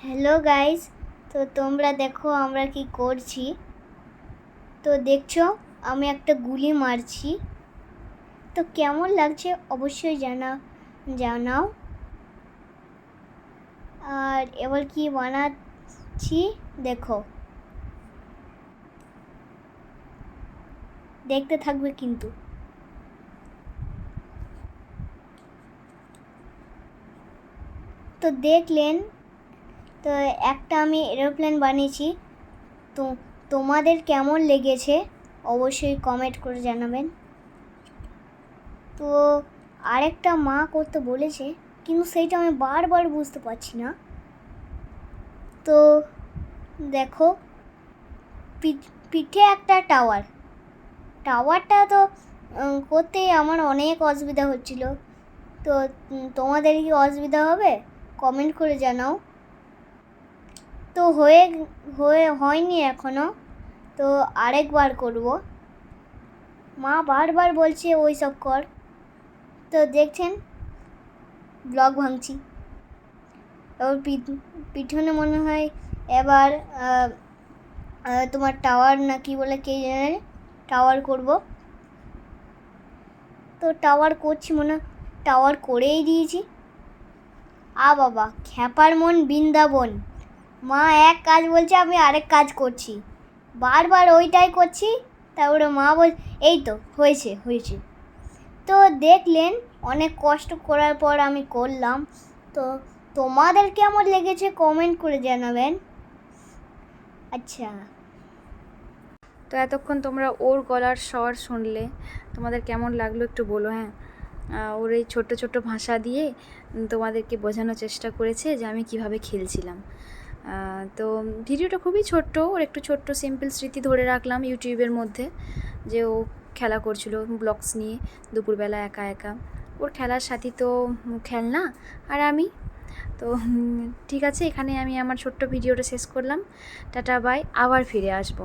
Hello guys, তো তোমরা দেখো আমরা কি করছি। তো দেখছো আমি একটা গুলি মারছি। তো কেমন লাগছে অবশ্যই জানাও। আর এবার কি বানাচ্ছি দেখো, দেখতে থাকবে কিন্তু। তো দেখলেন, তো একটা আমি এরোপ্লেন বানিয়েছি। তো তোমাদের কেমন লেগেছে অবশ্যই কমেন্ট করে জানাবেন। তো আরেকটা মা করতে বলেছে, কিন্তু সেইটা আমি বারবার বুঝতে পারছি না। তো দেখো, পিঠে একটা টাওয়ারটা তো করতে আমার অনেক অসুবিধা হচ্ছিল। তো তোমাদের কি অসুবিধা হবে কমেন্ট করে জানাও। তো হয়নি এখনো, তো আরেকবার করব। মা বারবার বলছে ওই সব কর। তো দেখছেন ব্লগ ভাঙছি। এবার পিছনে মনে হয় এবার তোমার টাওয়ার না কি বলে কে জানে, টাওয়ার করব। তো টাওয়ার করছি, টাওয়ার করেই দিয়েছি। বাবা, খ্যাপার মন বৃন্দাবন। মা এক কাজ বলছে, আমি আরেক কাজ করছি, বারবার ওইটাই করছি। তারপরে মা এই তো হয়েছে। তো দেখলেন অনেক কষ্ট করার পর আমি করলাম। তো তোমাদের কেমন লেগেছে কমেন্ট করে জানাবেন। আচ্ছা, তো এতক্ষণ তোমরা ওর গলার স্বর শুনলে, তোমাদের কেমন লাগলো একটু বলো। হ্যাঁ, ওর এই ছোট্ট ছোট্ট ভাষা দিয়ে তোমাদেরকে বোঝানোর চেষ্টা করেছে যে আমি কিভাবে খেলছিলাম। তো ভিডিওটা খুবই ছোট্ট, ওর একটু ছোট্ট সিম্পল স্মৃতি ধরে রাখলাম ইউটিউবের মধ্যে, যে ও খেলা করছিল ব্লগস নিয়ে দুপুরবেলা একা একা। ওর খেলার সাথী তো খেলনা আর আমি। তো ঠিক আছে, এখানে আমি আমার ছোট্ট ভিডিওটা শেষ করলাম। টাটা বাই, আবার ফিরে আসবো।